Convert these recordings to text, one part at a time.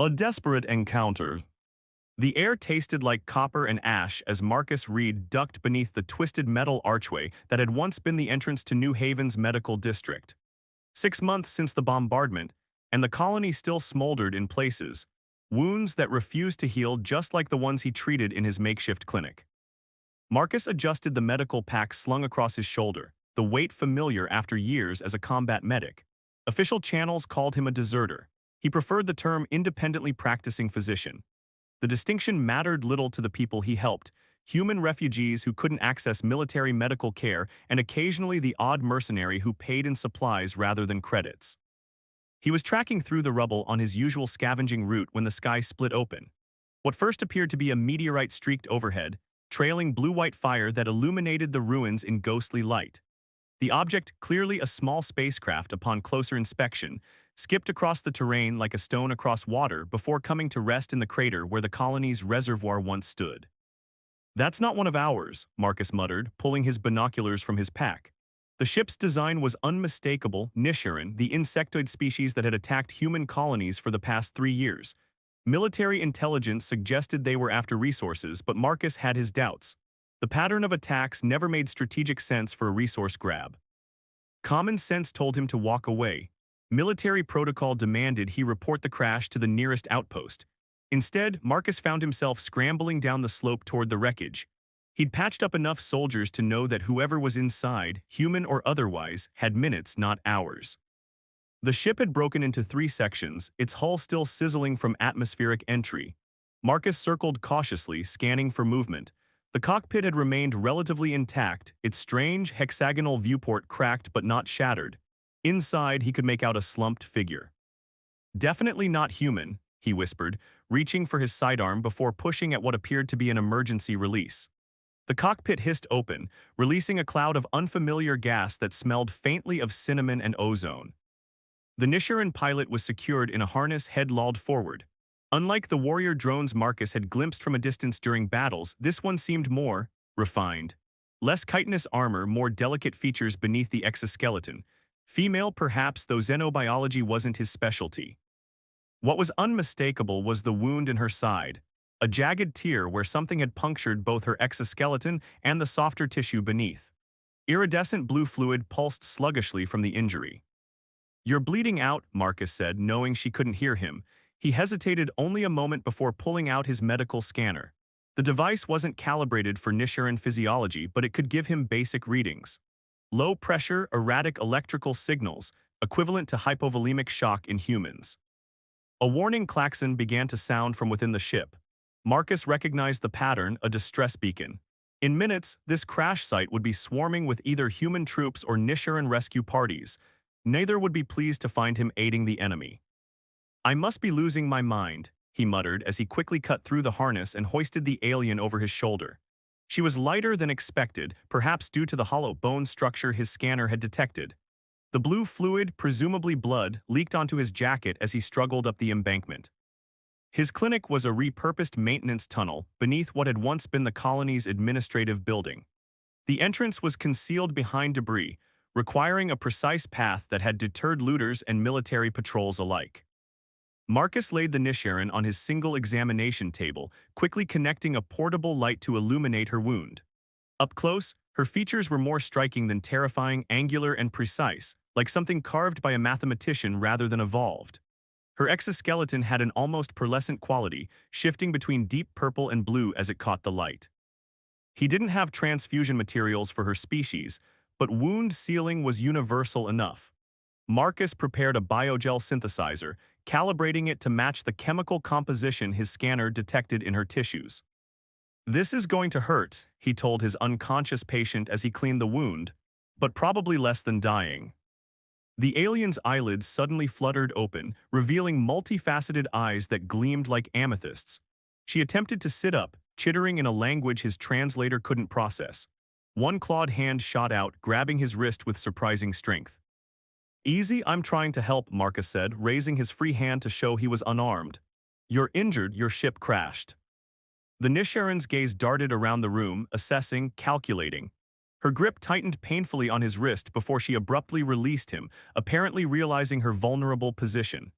A desperate encounter. The air tasted like copper and ash as Marcus Reed ducked beneath the twisted metal archway that had once been the entrance to New Haven's medical district. 6 months since the bombardment, and the colony still smoldered in places, wounds that refused to heal just like the ones he treated in his makeshift clinic. Marcus adjusted the medical pack slung across his shoulder, the weight familiar after years as a combat medic. Official channels called him a deserter. He preferred the term independently practicing physician. The distinction mattered little to the people he helped, human refugees who couldn't access military medical care and occasionally the odd mercenary who paid in supplies rather than credits. He was tracking through the rubble on his usual scavenging route when the sky split open. What first appeared to be a meteorite streaked overhead, trailing blue-white fire that illuminated the ruins in ghostly light. The object, clearly a small spacecraft upon closer inspection, skipped across the terrain like a stone across water before coming to rest in the crater where the colony's reservoir once stood. "That's not one of ours," Marcus muttered, pulling his binoculars from his pack. The ship's design was unmistakable. Nisharan, the insectoid species that had attacked human colonies for the past 3 years. Military intelligence suggested they were after resources, but Marcus had his doubts. The pattern of attacks never made strategic sense for a resource grab. Common sense told him to walk away. Military protocol demanded he report the crash to the nearest outpost. Instead, Marcus found himself scrambling down the slope toward the wreckage. He'd patched up enough soldiers to know that whoever was inside, human or otherwise, had minutes, not hours. The ship had broken into 3 sections, its hull still sizzling from atmospheric entry. Marcus circled cautiously, scanning for movement. The cockpit had remained relatively intact, its strange hexagonal viewport cracked but not shattered. Inside, he could make out a slumped figure. "Definitely not human," he whispered, reaching for his sidearm before pushing at what appeared to be an emergency release. The cockpit hissed open, releasing a cloud of unfamiliar gas that smelled faintly of cinnamon and ozone. The Nisharan pilot was secured in a harness head-lolled forward. Unlike the warrior drones Marcus had glimpsed from a distance during battles, this one seemed more refined. Less chitinous armor, more delicate features beneath the exoskeleton. Female perhaps, though xenobiology wasn't his specialty. What was unmistakable was the wound in her side, a jagged tear where something had punctured both her exoskeleton and the softer tissue beneath. Iridescent blue fluid pulsed sluggishly from the injury. "You're bleeding out," Marcus said, knowing she couldn't hear him. He hesitated only a moment before pulling out his medical scanner. The device wasn't calibrated for Nisharan physiology, but it could give him basic readings. Low pressure, erratic electrical signals, equivalent to hypovolemic shock in humans. A warning klaxon began to sound from within the ship. Marcus recognized the pattern, a distress beacon. In minutes, this crash site would be swarming with either human troops or Nisharan rescue parties. Neither would be pleased to find him aiding the enemy. "I must be losing my mind," he muttered as he quickly cut through the harness and hoisted the alien over his shoulder. She was lighter than expected, perhaps due to the hollow bone structure his scanner had detected. The blue fluid, presumably blood, leaked onto his jacket as he struggled up the embankment. His clinic was a repurposed maintenance tunnel beneath what had once been the colony's administrative building. The entrance was concealed behind debris, requiring a precise path that had deterred looters and military patrols alike. Marcus laid the Nisharan on his single examination table, quickly connecting a portable light to illuminate her wound. Up close, her features were more striking than terrifying, angular and precise, like something carved by a mathematician rather than evolved. Her exoskeleton had an almost pearlescent quality, shifting between deep purple and blue as it caught the light. He didn't have transfusion materials for her species, but wound sealing was universal enough. Marcus prepared a biogel synthesizer, calibrating it to match the chemical composition his scanner detected in her tissues. "This is going to hurt," he told his unconscious patient as he cleaned the wound, "but probably less than dying." The alien's eyelids suddenly fluttered open, revealing multifaceted eyes that gleamed like amethysts. She attempted to sit up, chittering in a language his translator couldn't process. One clawed hand shot out, grabbing his wrist with surprising strength. "Easy, I'm trying to help," Marcus said, raising his free hand to show he was unarmed. "You're injured, your ship crashed." The Nisharan's gaze darted around the room, assessing, calculating. Her grip tightened painfully on his wrist before she abruptly released him, apparently realizing her vulnerable position.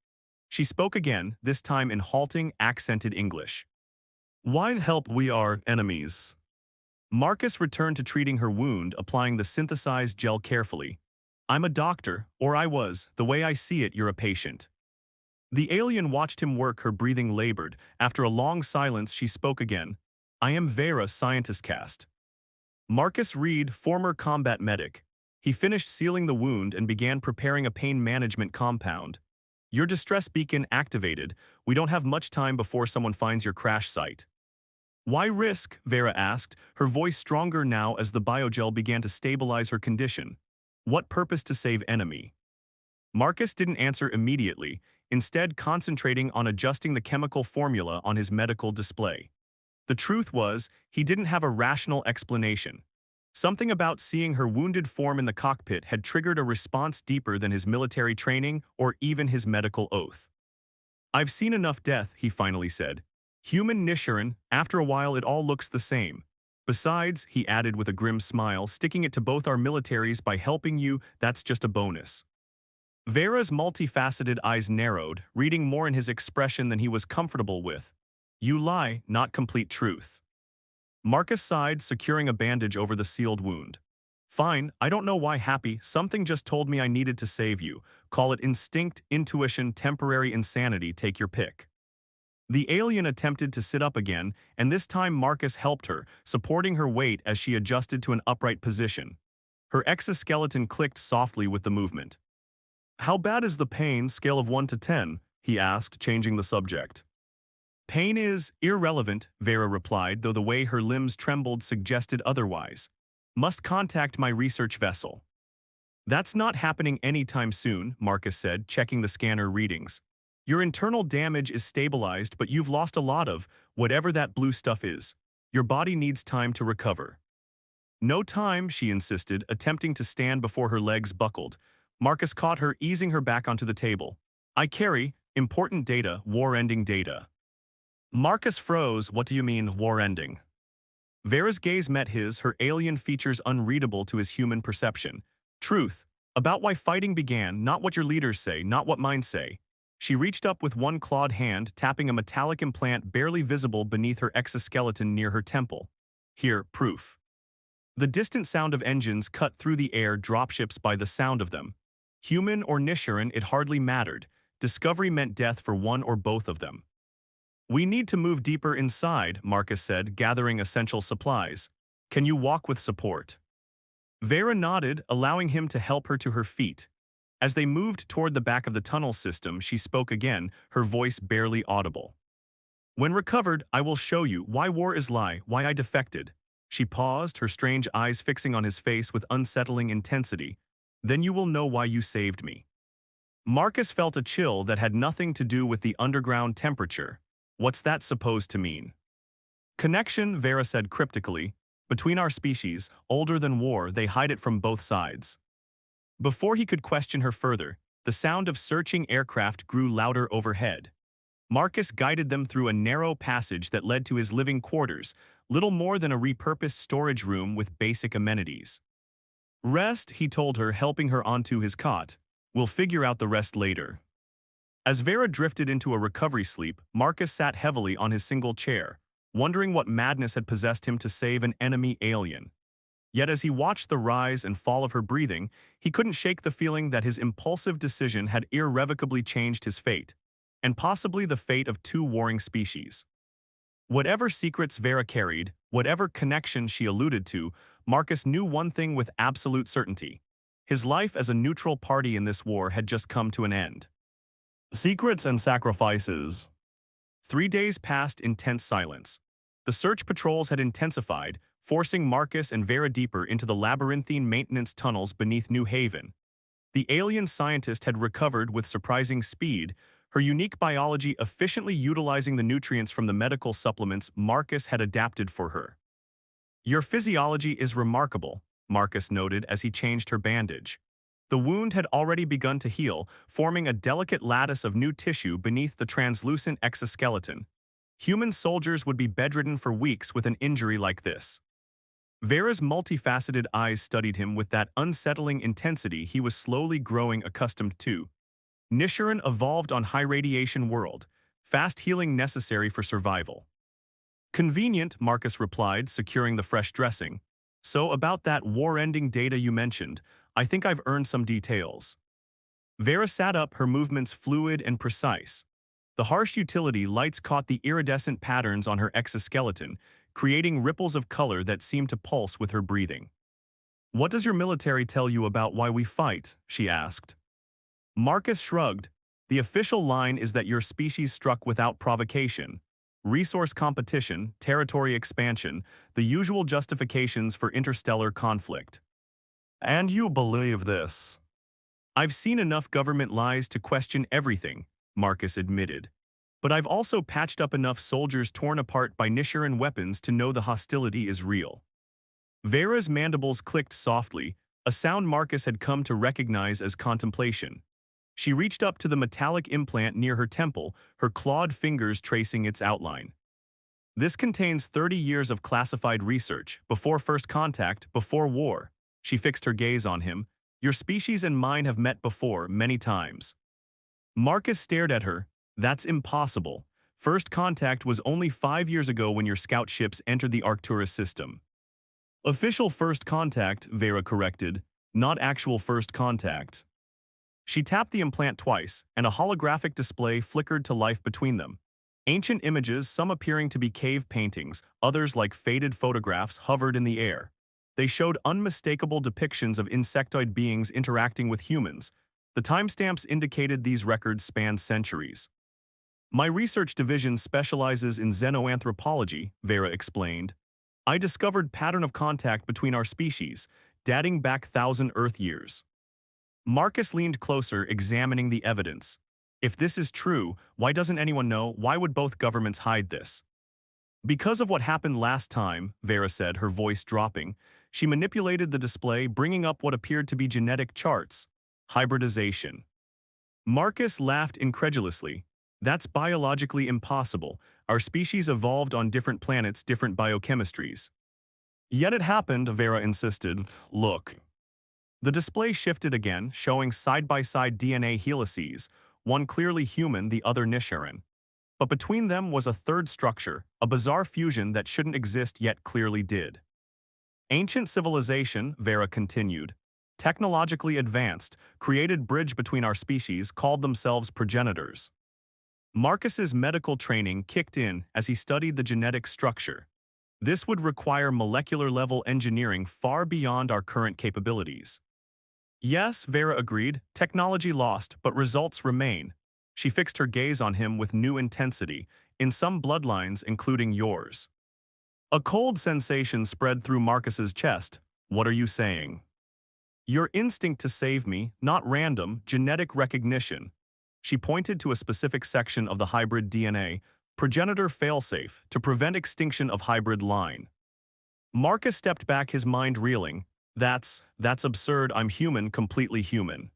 She spoke again, this time in halting, accented English. Why the help we are enemies? Marcus returned to treating her wound, applying the synthesized gel carefully. I'm a doctor, or I was. The way I see it, you're a patient. The alien watched him work, her breathing labored. After a long silence, she spoke again. I am Vera, scientist cast. Marcus Reed, former combat medic. He finished sealing the wound and began preparing a pain management compound. Your distress beacon activated. We don't have much time before someone finds your crash site. Why risk? Vera asked, her voice stronger now as the biogel began to stabilize her condition. What purpose to save enemy? Marcus didn't answer immediately, instead concentrating on adjusting the chemical formula on his medical display. The truth was, he didn't have a rational explanation. Something about seeing her wounded form in the cockpit had triggered a response deeper than his military training or even his medical oath. I've seen enough death, he finally said. Human Nisharan, after a while it all looks the same. Besides, he added with a grim smile, sticking it to both our militaries by helping you, that's just a bonus. Vera's multifaceted eyes narrowed, reading more in his expression than he was comfortable with. You lie, not complete truth. Marcus sighed, securing a bandage over the sealed wound. Fine, I don't know why happy, something just told me I needed to save you. Call it instinct, intuition, temporary insanity, take your pick. The alien attempted to sit up again, and this time Marcus helped her, supporting her weight as she adjusted to an upright position. Her exoskeleton clicked softly with the movement. How bad is the pain, scale of 1 to 10? He asked, changing the subject. Pain is irrelevant, Vera replied, though the way her limbs trembled suggested otherwise. Must contact my research vessel. That's not happening anytime soon, Marcus said, checking the scanner readings. Your internal damage is stabilized, but you've lost a lot of whatever that blue stuff is. Your body needs time to recover. No time, she insisted, attempting to stand before her legs buckled. Marcus caught her, easing her back onto the table. I carry important data, war-ending data. Marcus froze. What do you mean, war-ending? Vera's gaze met his, her alien features unreadable to his human perception. Truth. About why fighting began, not what your leaders say, not what mine say. She reached up with one clawed hand, tapping a metallic implant barely visible beneath her exoskeleton near her temple. Here, proof. The distant sound of engines cut through the air, dropships by the sound of them. Human or Nisharan, it hardly mattered. Discovery meant death for one or both of them. We need to move deeper inside, Marcus said, gathering essential supplies. Can you walk with support? Vera nodded, allowing him to help her to her feet. As they moved toward the back of the tunnel system, she spoke again, her voice barely audible. When recovered, I will show you why war is lie, why I defected. She paused, her strange eyes fixing on his face with unsettling intensity. Then you will know why you saved me. Marcus felt a chill that had nothing to do with the underground temperature. What's that supposed to mean? Connection, Vera said cryptically. Between our species, older than war, they hide it from both sides. Before he could question her further, the sound of searching aircraft grew louder overhead. Marcus guided them through a narrow passage that led to his living quarters, little more than a repurposed storage room with basic amenities. Rest, he told her, helping her onto his cot. We'll figure out the rest later. As Vera drifted into a recovery sleep, Marcus sat heavily on his single chair, wondering what madness had possessed him to save an enemy alien. Yet as he watched the rise and fall of her breathing, he couldn't shake the feeling that his impulsive decision had irrevocably changed his fate, and possibly the fate of two warring species. Whatever secrets Vera carried, whatever connection she alluded to, Marcus knew one thing with absolute certainty. His life as a neutral party in this war had just come to an end. Secrets and sacrifices. 3 days passed in tense silence. The search patrols had intensified, forcing Marcus and Vera deeper into the labyrinthine maintenance tunnels beneath New Haven. The alien scientist had recovered with surprising speed, her unique biology efficiently utilizing the nutrients from the medical supplements Marcus had adapted for her. Your physiology is remarkable, Marcus noted as he changed her bandage. The wound had already begun to heal, forming a delicate lattice of new tissue beneath the translucent exoskeleton. Human soldiers would be bedridden for weeks with an injury like this. Vera's multifaceted eyes studied him with that unsettling intensity he was slowly growing accustomed to. Nisharan evolved on high-radiation world, fast healing necessary for survival. Convenient, Marcus replied, securing the fresh dressing. So about that war-ending data you mentioned, I think I've earned some details. Vera sat up, her movements fluid and precise. The harsh utility lights caught the iridescent patterns on her exoskeleton, creating ripples of color that seemed to pulse with her breathing. "What does your military tell you about why we fight?" she asked. Marcus shrugged. "The official line is that your species struck without provocation. Resource competition, territory expansion, the usual justifications for interstellar conflict." "And you believe this?" "I've seen enough government lies to question everything," Marcus admitted. "But I've also patched up enough soldiers torn apart by Nisharan weapons to know the hostility is real." Vera's mandibles clicked softly, a sound Marcus had come to recognize as contemplation. She reached up to the metallic implant near her temple, her clawed fingers tracing its outline. "This contains 30 years of classified research, before first contact, before war." She fixed her gaze on him. "Your species and mine have met before, many times." Marcus stared at her. "That's impossible. First contact was only 5 years ago when your scout ships entered the Arcturus system." "Official first contact," Vera corrected, "not actual first contact." She tapped the implant twice, and a holographic display flickered to life between them. Ancient images, some appearing to be cave paintings, others like faded photographs, hovered in the air. They showed unmistakable depictions of insectoid beings interacting with humans. The timestamps indicated these records spanned centuries. "My research division specializes in xenoanthropology," Vera explained. "I discovered pattern of contact between our species, dating back 1,000 Earth years." Marcus leaned closer, examining the evidence. "If this is true, why doesn't anyone know? Why would both governments hide this?" "Because of what happened last time," Vera said, her voice dropping. She manipulated the display, bringing up what appeared to be genetic charts. "Hybridization." Marcus laughed incredulously. "That's biologically impossible. Our species evolved on different planets, different biochemistries." "Yet it happened," Vera insisted. "Look." The display shifted again, showing side-by-side DNA helices, one clearly human, the other Nisharan. But between them was a third structure, a bizarre fusion that shouldn't exist yet clearly did. "Ancient civilization," Vera continued, "technologically advanced, created bridge between our species, called themselves progenitors." Marcus's medical training kicked in as he studied the genetic structure. This would require molecular-level engineering far beyond our current capabilities. "Yes," Vera agreed, "technology lost, but results remain." She fixed her gaze on him with new intensity, "in some bloodlines, including yours." A cold sensation spread through Marcus's chest. "What are you saying?" "Your instinct to save me, not random, genetic recognition." She pointed to a specific section of the hybrid DNA, progenitor failsafe, to prevent extinction of hybrid line. Marcus stepped back, his mind reeling. That's absurd. I'm human, completely human."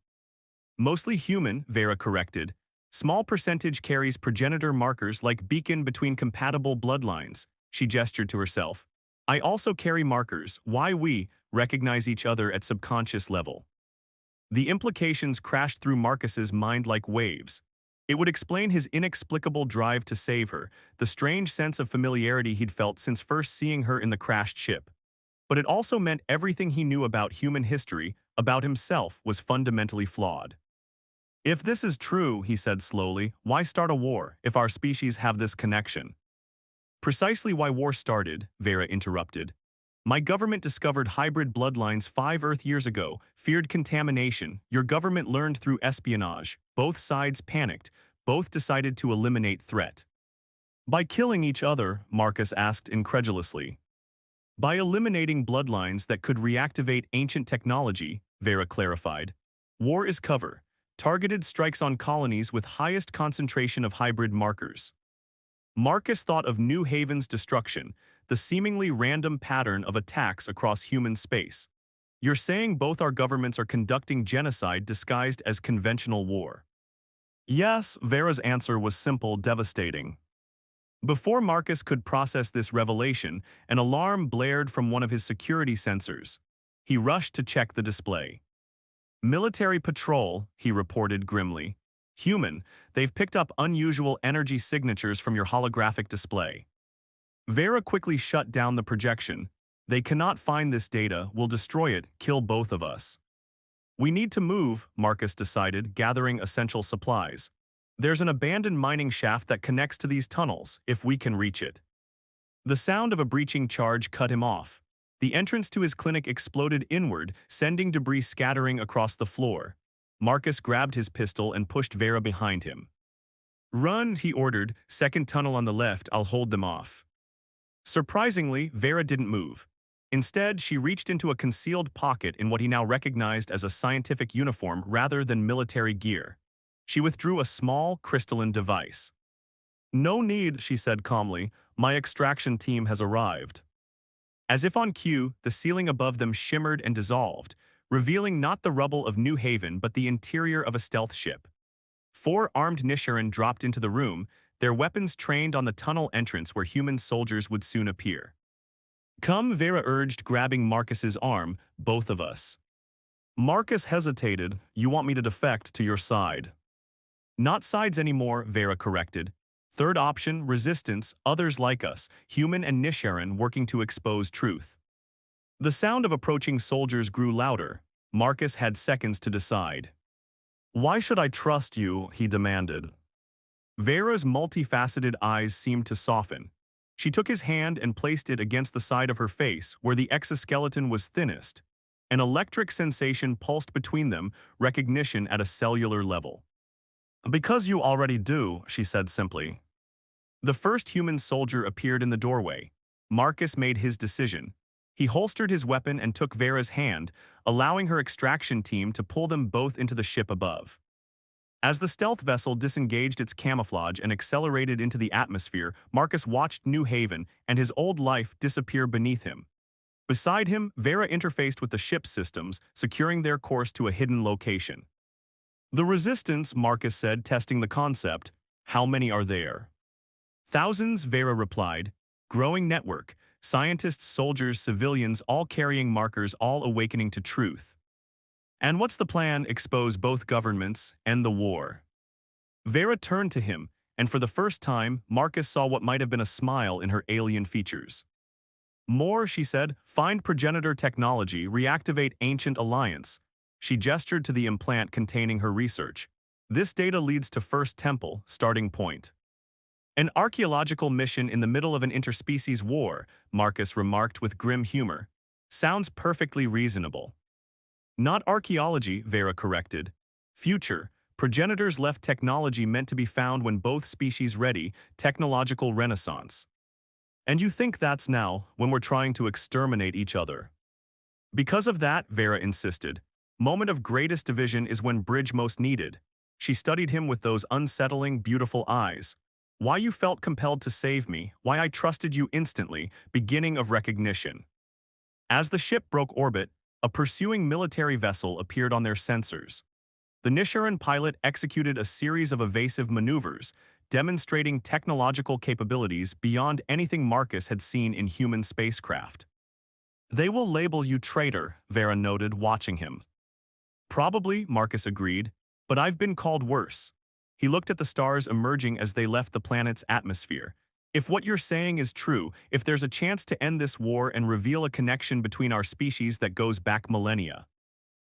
"Mostly human," Vera corrected. "Small percentage carries progenitor markers like beacon between compatible bloodlines." She gestured to herself. "I also carry markers, why we recognize each other at subconscious level." The implications crashed through Marcus's mind like waves. It would explain his inexplicable drive to save her, the strange sense of familiarity he'd felt since first seeing her in the crashed ship. But it also meant everything he knew about human history, about himself, was fundamentally flawed. "If this is true," he said slowly, "why start a war if our species have this connection?" "Precisely why war started," Vera interrupted. "My government discovered hybrid bloodlines 5 Earth years ago, feared contamination. Your government learned through espionage. Both sides panicked. Both decided to eliminate threat." "By killing each other?" Marcus asked incredulously. "By eliminating bloodlines that could reactivate ancient technology," Vera clarified. "War is cover. Targeted strikes on colonies with highest concentration of hybrid markers." Marcus thought of New Haven's destruction, the seemingly random pattern of attacks across human space. "You're saying both our governments are conducting genocide disguised as conventional war?" "Yes," Vera's answer was simple, devastating. Before Marcus could process this revelation, an alarm blared from one of his security sensors. He rushed to check the display. "Military patrol," he reported grimly. Human, they've picked up unusual energy signatures from your holographic display. Vera quickly shut down the projection. They cannot find this data, we'll destroy it, kill both of us. We need to move, Marcus decided, gathering essential supplies. There's an abandoned mining shaft that connects to these tunnels, if we can reach it. The sound of a breaching charge cut him off. The entrance to his clinic exploded inward, sending debris scattering across the floor. Marcus grabbed his pistol and pushed Vera behind him. Run, he ordered. Second tunnel on the left, I'll hold them off. Surprisingly, Vera didn't move. Instead, she reached into a concealed pocket in what he now recognized as a scientific uniform rather than military gear. She withdrew a small, crystalline device. No need, she said calmly. My extraction team has arrived. As if on cue, the ceiling above them shimmered and dissolved, revealing not the rubble of New Haven but the interior of a stealth ship. 4 armed Nisharan dropped into the room, their weapons trained on the tunnel entrance where human soldiers would soon appear. Come, Vera urged, grabbing Marcus's arm, both of us. Marcus hesitated. You want me to defect to your side? Not sides anymore, Vera corrected. Third option, resistance, others like us, human and Nisharan working to expose truth. The sound of approaching soldiers grew louder. Marcus had seconds to decide. Why should I trust you? He demanded. Vera's multifaceted eyes seemed to soften. She took his hand and placed it against the side of her face where the exoskeleton was thinnest. An electric sensation pulsed between them, recognition at a cellular level. Because you already do, she said simply. The first human soldier appeared in the doorway. Marcus made his decision. He holstered his weapon and took Vera's hand, allowing her extraction team to pull them both into the ship above. As the stealth vessel disengaged its camouflage and accelerated into the atmosphere, Marcus watched New Haven and his old life disappear beneath him. Beside him, Vera interfaced with the ship's systems, securing their course to a hidden location. The resistance, Marcus said, testing the concept. How many are there? Thousands, Vera replied. Growing network. Scientists, soldiers, civilians, all carrying markers, all awakening to truth. And what's the plan? Expose both governments, end the war. Vera turned to him, and for the first time, Marcus saw what might have been a smile in her alien features. More, she said, find progenitor technology, reactivate ancient alliance. She gestured to the implant containing her research. This data leads to First Temple, starting point. An archaeological mission in the middle of an interspecies war, Marcus remarked with grim humor. Sounds perfectly reasonable. Not archaeology, Vera corrected. Future. Progenitors left technology meant to be found when both species ready, technological renaissance. And you think that's now, when we're trying to exterminate each other. Because of that, Vera insisted, moment of greatest division is when bridge most needed. She studied him with those unsettling, beautiful eyes. Why you felt compelled to save me, why I trusted you instantly, beginning of recognition. As the ship broke orbit, a pursuing military vessel appeared on their sensors. The Nisharan pilot executed a series of evasive maneuvers, demonstrating technological capabilities beyond anything Marcus had seen in human spacecraft. They will label you traitor, Vera noted, watching him. Probably, Marcus agreed, but I've been called worse. He looked at the stars emerging as they left the planet's atmosphere. If what you're saying is true, if there's a chance to end this war and reveal a connection between our species that goes back millennia,